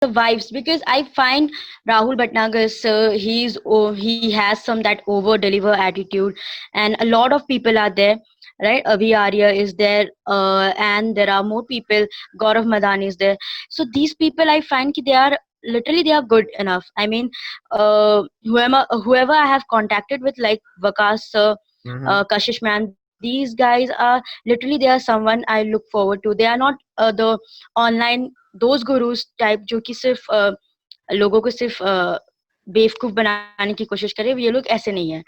the vibes, because I find Rahul Bhatnagar sir, he has some that over deliver attitude, and a lot of people are there, right? Avi Arya is there, and there are more people. Gaurav Madani is there. So these people, I find ki they are literally they are good enough. I mean, whoever I have contacted with, like Vakas sir, Mm-hmm. Kashish man, these guys are literally they are someone I look forward to. They are not the online those gurus type जो कि सिर्फ लोगों को सिर्फ बेवकूफ बनाने की कोशिश करे, ये लोग ऐसे नहीं है.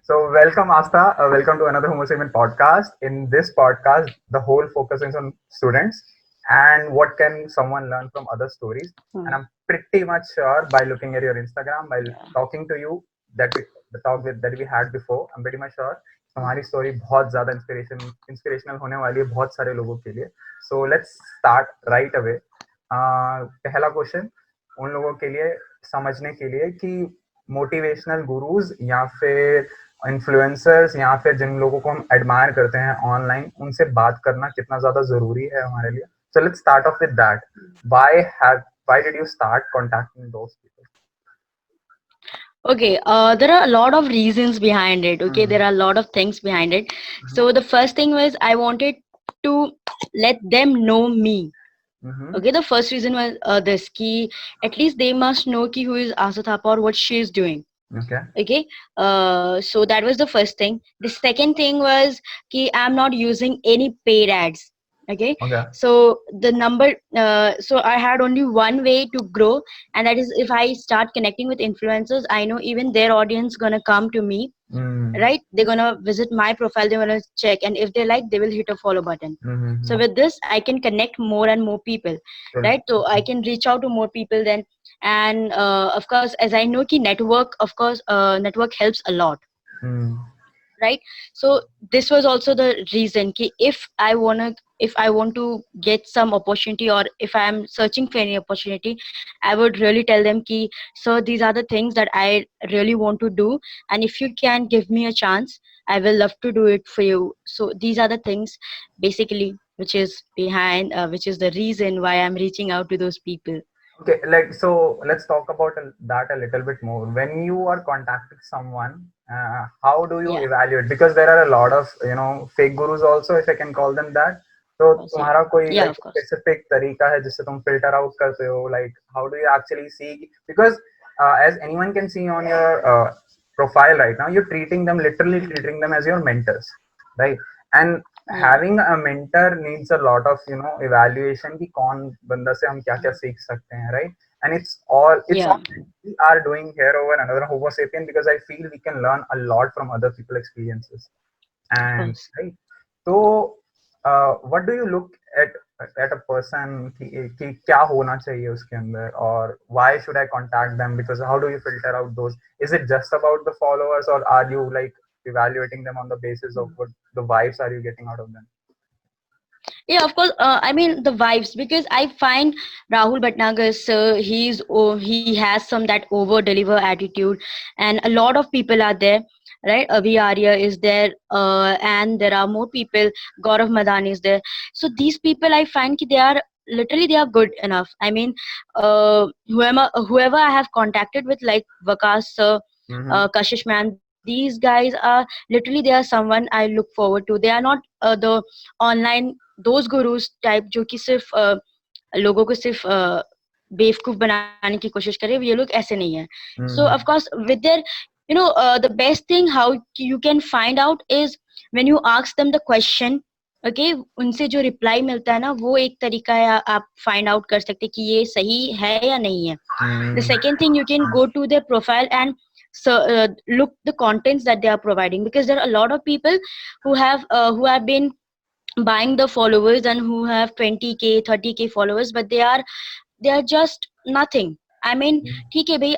So, welcome, Asta. Welcome to another Homo Sapien podcast. In this podcast, the whole focus is on students and what can someone learn from other stories. And I'm pretty much sure by looking at your Instagram, by talking to you, the talk that we had before, I'm pretty much sure हमारी story बहुत ज़्यादा inspirational होने वाली है बहुत सारे लोगों के लिए. So let's start right away. पहला क्वेश्चन उन लोगों के लिए समझने के लिए कि मोटिवेशनल गुरुज या फिर इन्फ्लुएंसर्स या फिर जिन लोगों को हम एडमायर करते हैं ऑनलाइन, उनसे बात करना कितना ज्यादा जरूरी है हमारे लिए. So let's start of with that. Why did you start contacting those people? Okay, there are a lot of reasons behind it. Okay, there are a lot of things behind it. So the first thing was I wanted to let them know me. Okay, the first reason was this ki at least they must know ki who is Asa Thapa or what she is doing. Okay. Okay, so that was the first thing. The second thing was ki I'm not using any paid ads. Okay, Okay. so the number so I had only one way to grow, and that is if I start connecting with influencers, I know even their audience gonna come to me, right? They're gonna visit my profile, they're gonna check, and if they like, they will hit a follow button. So with this I can connect more and more people, right? So I can reach out to more people then. And of course, as I know ki network, of course, network helps a lot, right? So this was also the reason ki if I want to get some opportunity, or if I am searching for any opportunity, I would really tell them ki so these are the things that I really want to do, and if you can give me a chance, I will love to do it for you. So these are the things basically which is behind which is the reason why I'm reaching out to those people. Okay, like so, let's talk about that a little bit more. When you are contacting someone, how do you Yeah, evaluate? Because there are a lot of fake gurus also, if I can call them that. तो also, तुम्हारा कोई yeah, like of course. specific तरीका है जिससे तुम filter out करते हो? Like how do you actually see? Because as anyone can see on your profile right now, you're literally treating them as your mentors, right? And Yeah, having a mentor needs a lot of evaluation कि कौन बंदा से हम क्या क्या सीख सकते हैं, right? And it's yeah, all we are doing here over another Homo sapien, because I feel we can learn a lot from other people experiences. of And course. right, so what do you look at a person कि क्या होना चाहिए उसके अंदर, or why should I contact them? Because how do you filter out those? Is it just about the followers, or are you like evaluating them on the basis of what the vibes are you getting out of them? Yeah, of course. I mean the vibes, because I find Rahul Bhatnagar sir, he has some that over deliver attitude, and a lot of people are there, right? Avi Arya is there, and there are more people. Gaurav Madani is there. So these people, I find ki they are literally they are good enough. I mean, whoever I have contacted with, like Vakas sir, Kashish man, these guys are literally they are someone I look forward to. They are not the online those gurus type जो कि सिर्फ लोगों को सिर्फ बेवकूफ बनाने की कोशिश करे, ये लोग ऐसे नहीं है. So of course with their the best thing how you can find out is when you ask them the question. Okay, उनसे जो रिप्लाई मिलता है ना, वो एक तरीका है आप फाइंड आउट कर सकते कि ये सही है या नहीं है. The second thing, you can go to their profile and so look the contents that they are providing, because there are a lot of people who have been buying the followers and who have 20k 30k followers, but they are just nothing. I mean, ठीक है भाई,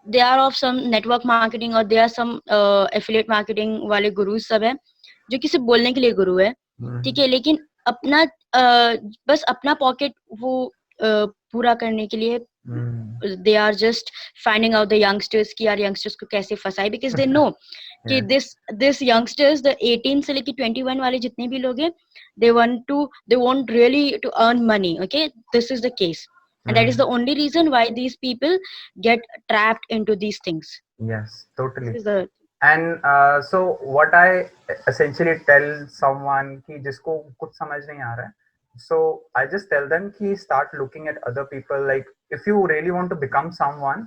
they are of some network marketing or they are some affiliate marketing वाले gurus सब है जो कि सिर्फ बोलने के लिए गुरु है. ठीक है, लेकिन अपना बस अपना पॉकेट वो पूरा करने के लिए they are just finding out the youngsters कि यार youngsters को कैसे फंसाए, because they know कि Yeah. this youngsters, the 18 से लेके 21 वाले जितने भी लोग हैं, they want really to earn money. Okay, this is the case, and that is the only reason why these people get trapped into these things. Yes, totally. This is the And so what I essentially tell someone कि जिसको कुछ समझ नहीं आ रहा है, so I just tell them कि start looking at other people. Like if you really want to become someone,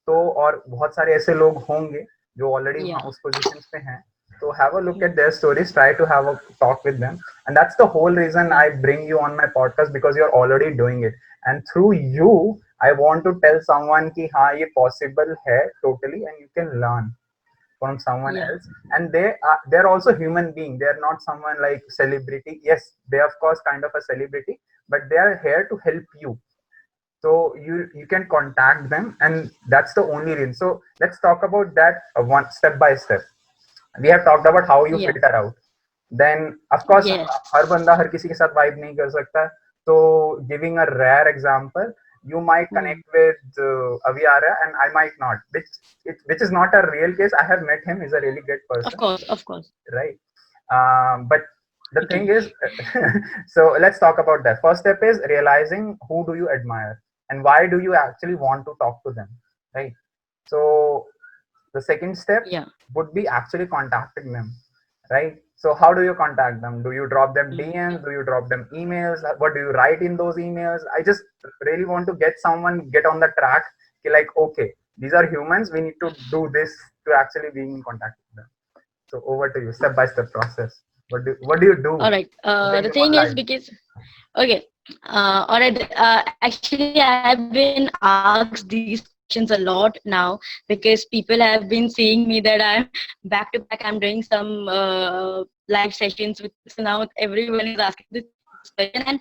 तो और बहुत सारे ऐसे लोग होंगे जो ऑलरेडी Yeah. उस पोजीशंस पे हैं, तो have a look at their stories, try to have a talk with them, and that's the whole reason I bring you on my podcast, because you're already doing it, and through you I want to tell someone कि हाँ ये possible है totally, and you can learn from someone Yeah. else, and they're also human being. They're not someone like celebrity. Yes, they of course kind of a celebrity, but they are here to help you. So you can contact them, and that's the only reason. So let's talk about that one step by step. We have talked about how you Yeah. filter out. Then of course Yes. हर बंदा हर किसी के साथ vibe नहीं कर सकता, so giving a rare example, you might connect with Aviara and I might not, which is not a real case. I have met him. He's a really great person, Of course. right? But the Okay. thing is, so let's talk about that. First step is realizing who do you admire and why do you actually want to talk to them, right? So the second step Yeah. would be actually contacting them, right? So how do you contact them? Do you drop them Mm. DMs? Do you drop them emails? What do you write in those emails? I just really want to get someone get on the track, like, okay, these are humans, we need to do this to actually being in contact with them. So over to you, step by step process. What do you do? All right. Bring The them thing is, online. because okay. All right. Actually, I have been asked these questions a lot now, because people have been seeing me that I'm back to back. I'm doing some live sessions with, so now everyone is asking this question, and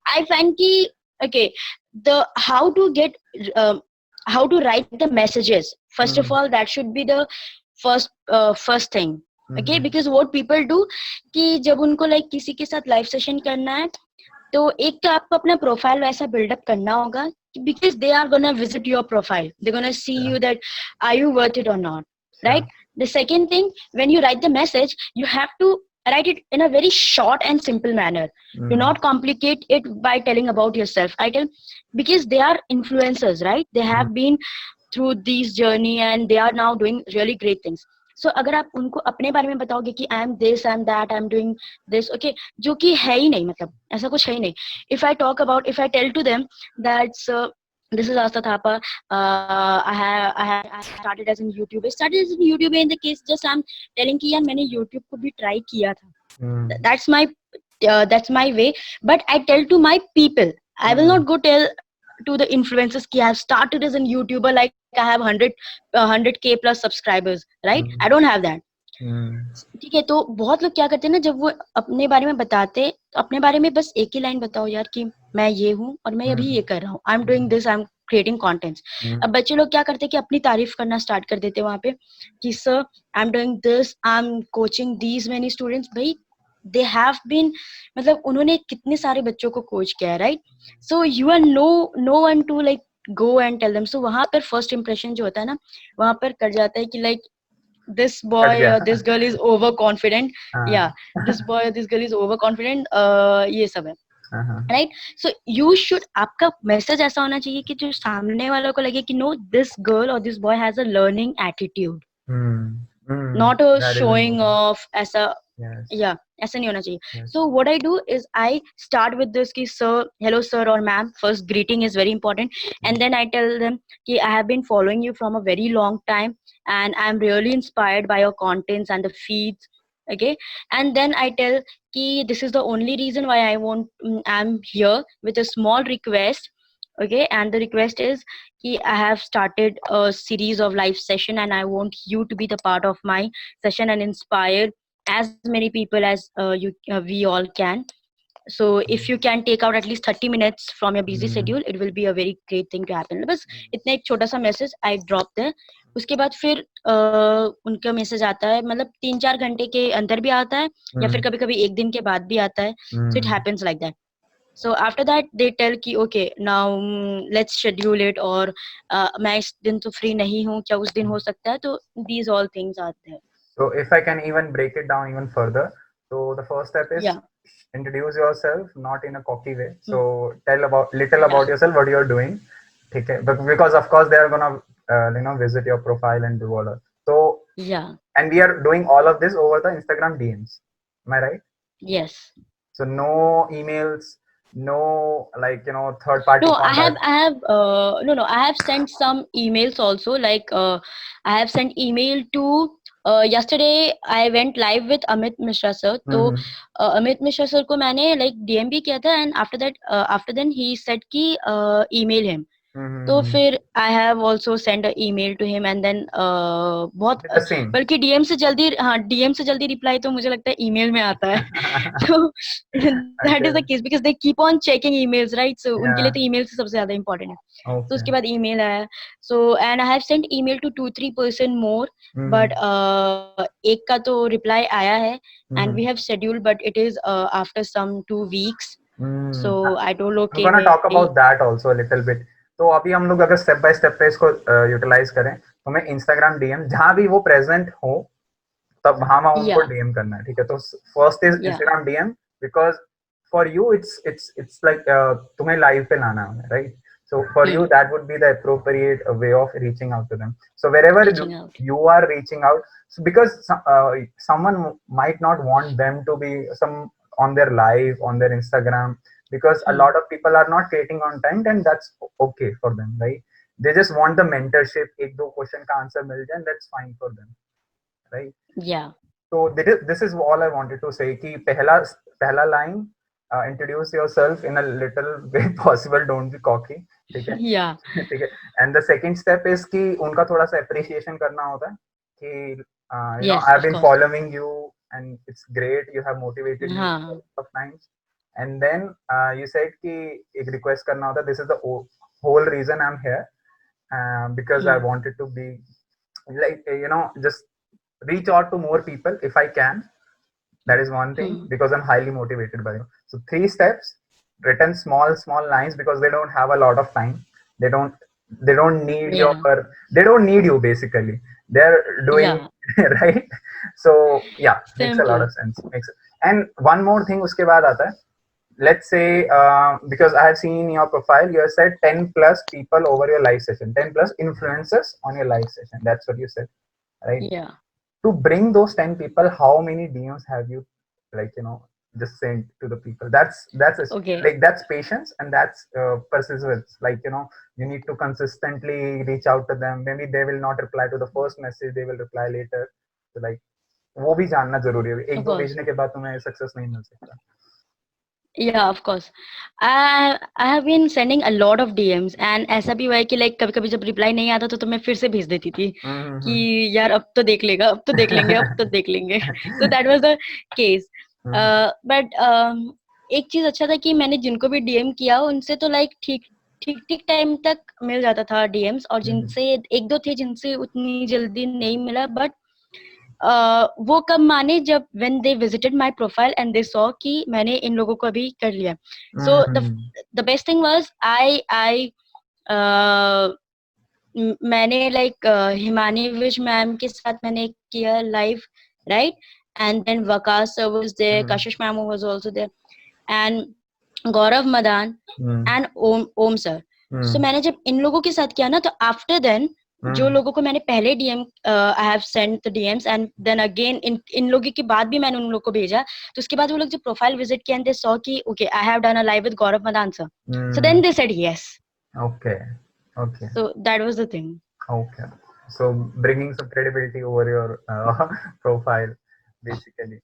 I find ki okay, the how to write the messages. First of all, that should be the first thing. Okay, because what people do कि जब उनको like किसी के साथ live session करना है, तो एक तो आपको अपना प्रोफाइल वैसा बिल्डअप करना होगा, because they are gonna visit your profile, they're gonna see you that are you worth it or not, right? The second thing, when you write the message, you have to write it in a very short and simple manner. Do not complicate it by telling about yourself. I tell, because they are influencers, right? They have been through this journey and they are now doing really great things. So अगर आप उनको अपने बारे में बताओगे कि I am this, I am that, I am doing this, okay, जो कि है ही नहीं, मतलब ऐसा कुछ है ही नहीं. If I tell to them that this is Asta Thapa, I started as a YouTuber. I started as a YouTuber in the case just I'm telling कि यार मैंने YouTube को भी try किया था. That's my way. But I tell to my people. I will not go tell to the influencers कि I have started as a YouTuber, like I have 100K plus subscribers, right? I don't have that. ठीक है, तो बहुत लोग क्या करते हैं ना, जब वो अपने बारे में बताते, तो अपने बारे में बस एक ही लाइन बताओ यार कि मैं ये हूँ और मैं अभी ये कर रहा हूँ, I am doing this, I am creating contents. अब बच्चे लोग क्या करते हैं कि अपनी तारीफ करना स्टार्ट कर देते हैं वहां पे कि sir I am doing this, I am coaching these many students. भाई they have been, मतलब उन्होंने कितने सारे बच्चों को कोच किया है, right? So you are no one to like go and tell them. So वहां पर फर्स्ट इंप्रेशन जो होता है ना, वहां पर कर जाता है कि like this boy or this girl is overconfident. Yeah, this boy or this girl is overconfident. ये सब है, राइट? सो यू शुड, आपका मैसेज ऐसा होना चाहिए कि जो सामने वालों को लगे कि नो, दिस गर्ल और this boy has a learning attitude, not a showing off. ऐसा या ऐसा नहीं होना चाहिए. So what I do is I start with this कि sir, hello sir or ma'am. First greeting is very important, and then I tell them कि I have been following you from a very long time and I'm really inspired by your contents and the feeds. Okay, and then I tell कि this is the only reason why I'm here with a small request. Okay, and the request is कि I have started a series of live session and I want you to be the part of my session and inspire as many people as we all can. So if you can take out at least 30 minutes from your busy schedule, it will be a very great thing to happen. बस इतना एक छोटा सा message I drop there. उसके बाद फिर उनका message आता है, मतलब 3-4 घंटे के अंदर भी आता है या फिर कभी कभी एक दिन के बाद भी आता है. So it happens like that. So after that they tell कि okay now let's schedule it, और मैं इस दिन तो free नहीं हूँ, क्या उस दिन हो सकता है? तो these all things are there. So if I can even break it down even further, so the first step is Yeah. introduce yourself, not in a cocky way. Hmm. So tell about little Yeah. about yourself, what you're doing. Okay, but because of course they are gonna visit your profile and do all that. So Yeah. and we are doing all of this over the Instagram DMs. Am I right? Yes. So no emails, no like third party No, I have, contact. no, I have sent some emails also. Like, I have sent email to. Yesterday I went live with Amit Mishra sir. तो Mm-hmm. Amit Mishra sir को मैंने like DM भी किया था, and after then he said कि email him. तो Mm-hmm. फिर I have also send a email to him, and then बहुत The same. बल्कि डीएम से जल्दी, हाँ डीएम से जल्दी रिप्लाई तो मुझे लगता है ईमेल में आता है. तो that Okay. Is the case because they keep on checking emails, right? So उनके लिए Yeah. तो ईमेल से सबसे ज्यादा इंपॉर्टेंट है. तो Okay. उसके बाद ईमेल आया. So and I have sent email to 2-3 person more, but Mm-hmm. एक का तो रिप्लाई आया है, and we Mm-hmm. Have scheduled, but it is after some 2 weeks. Mm. So I told I'm okay gonna talk भाई. about that also a little bit. तो अभी हम लोग अगर स्टेप बाय स्टेप पे इसको यूटिलाइज करें, तो मैं इंस्टाग्राम डीएम जहां भी वो प्रेजेंट हो तब वहां वहां उनको Yeah. डीएम करना है. ठीक है, तो first is Yeah. Instagram DM because for you it's like तुम्हें लाइव पे लाना है, right? So for you that would be the appropriate way of reaching out to them. So wherever Reaching out. you are reaching out, so because someone might not want them to be some on their live on their Instagram, because a lot of people are not creating content, and that's okay for them, right? They just want the mentorship, एक दो question का answer मिल जाए, that's fine for them, right? Yeah. So this is all I wanted to say कि पहला line, introduce yourself in a little way possible, don't be cocky. ठीक है. Yeah. ठीक है. And the second step is कि उनका थोड़ा सा appreciation करना होता है कि Yes, I've of been course. following you and it's great, you have motivated me a हाँ. lot of times. And then you said कि एक request करना होता है, this is the whole reason I'm here, because I wanted to be like just reach out to more people if I can. That is one thing, because I'm highly motivated by you. So 3 steps, written small lines, because they don't have a lot of time. They don't need Yeah. they don't need you basically. They're doing Yeah. right. So yeah, makes a lot Simple. of sense. And one more thing uske baad aata hai. Let's say because I have seen in your profile you have said 10 plus people over your live session, 10 plus influencers on your live session. That's what you said, right? Yeah. To bring those 10 people, how many DMs have you like just sent to the people? Okay. Like that's patience, and that's perseverance. Like you need to consistently reach out to them. Maybe they will not reply to the first message, they will reply later. So like वो भी जानना जरूरी है. एक Of दो course. भेजने के बाद तुम्हें सक्सेस नहीं मिल सकता. Yeah, of course. I have been sending a lot of DMs, and ऐसा भी हुआ है कि like कभी कभी जब रिप्लाई नहीं आता तो मैं फिर से भेज देती थी कि यार अब तो देख लेगा, अब तो देख लेंगे, अब तो देख लेंगे. So that was the case. But एक चीज अच्छा था कि मैंने जिनको भी DM किया उनसे तो like ठीक टाइम तक मिल जाता था DMs, और जिनसे एक दो थे जिनसे उतनी जल्दी नहीं मिला. बट वो कब माने जब when they visited my profile and they saw कि मैंने इन लोगों को अभी कर लिया. So the best thing was I मैंने like हिमानी विज मैम के साथ मैंने किया live, right? And then Vakas sir was there, Kashish ma'am was also there, and Gaurav Madan and Om sir. So मैंने जब इन लोगों के साथ किया ना, तो after then जो लोगों को मैंने पहले DM I have sent the DMs, and then again इन लोगों के बाद भी मैंने उन लोगों को भेजा. तो उसके बाद वो लोग जब प्रोफाइल विजिट किया, and they saw कि okay I have done a live with Gaurav Madan sir. So then they said yes. Okay. So that was the thing. Okay. So bringing some credibility over your profile, basically.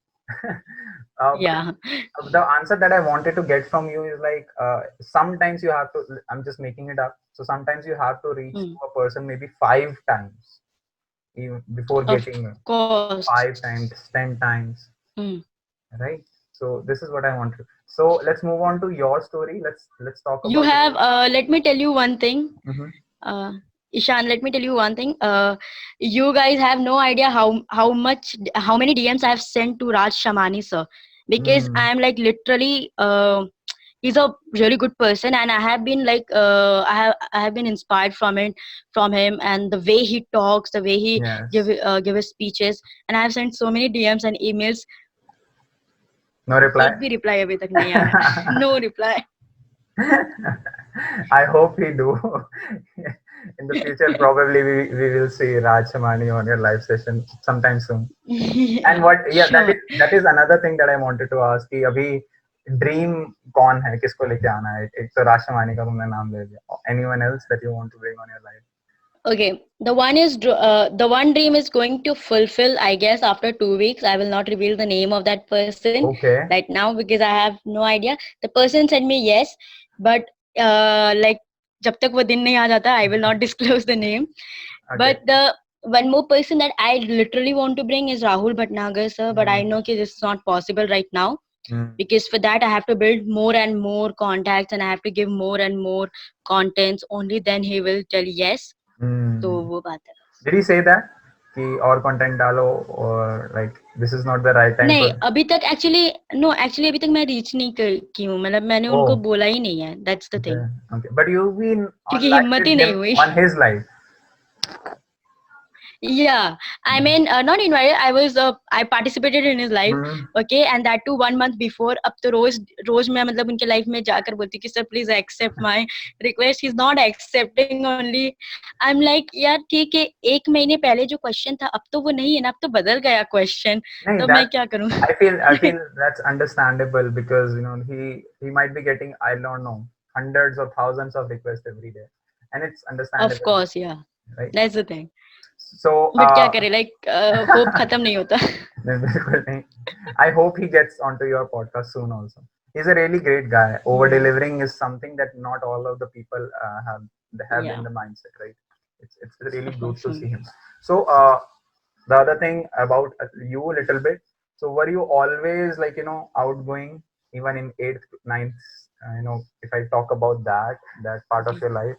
Yeah. The answer that I wanted to get from you is like sometimes you have to. I'm just making it up. So sometimes you have to reach to a person maybe 5 times even before getting Of course. 5 times, 10 times, right? So this is what I wanted. So let's move on to your story. Let's talk about. You have. Let me tell you one thing. Ishan, let me tell you one thing. You guys have no idea how many DMs I have sent to Raj Shamani sir, because I am like literally he's a really good person, and I have been like I have been inspired from him, and the way he talks, the way he Yes. give his speeches. And I have sent so many DMs and emails. No reply. एक भी reply अभी तक नहीं आया है. No reply. I hope he do. In the future, probably we will see Raj Shamani on your live session sometime soon. And what? Yeah, Sure. that is another thing that I wanted to ask. कि अभी dream कौन है, किसको लेके आना है? एक तो राज शमानी का तुमने नाम ले लिया. Anyone else that you want to bring on your life? Okay, the one dream is going to fulfill, I guess, after 2 weeks. I will not reveal the name of that person Okay. right now because I have no idea. The person said me yes, but like जब तक वो दिन नहीं आ जाता, I will not disclose the name. Okay. But the one more person that I literally want to bring is Rahul Bhatnagar sir, but I know that this is not possible right now. Because for that I have to build more and more contacts, and I have to give more and more contents. Only then he will tell yes. तो वो बात है. Did he say that कि और content डालो, or like this is not the right time? नहीं, अभी तक actually अभी तक मैं reach नहीं की हूँ. मतलब मैंने उनको बोला ही नहीं है. That's the thing. Okay, but you've been क्योंकि on live हिम्मत with ही नहीं him हुई. on his live. Yeah, I mean, not invited. I participated in his live, okay, and that too 1 month before. अब तो रोज मैं मतलब उनके live में जाकर बोलती कि sir please accept my request. He's not accepting only. I'm like यार ठीक है, 1 महीने पहले जो question था अब तो वो नहीं है ना, अब तो बदल गया question. तो मैं क्या करूँ? I feel that's understandable because he might be getting, I don't know, hundreds or thousands of requests every day, and it's understandable. Of course, yeah. Right? That's the thing. So but क्या करे, like hope खत्म नहीं होता. I hope he gets onto your podcast soon also. He's a really great guy. Over delivering is something that not all of the people have in the mindset, right? It's really good to see him. So the other thing about you a little bit. So were you always like outgoing even in 8th, 9th? If I talk about that part of your life,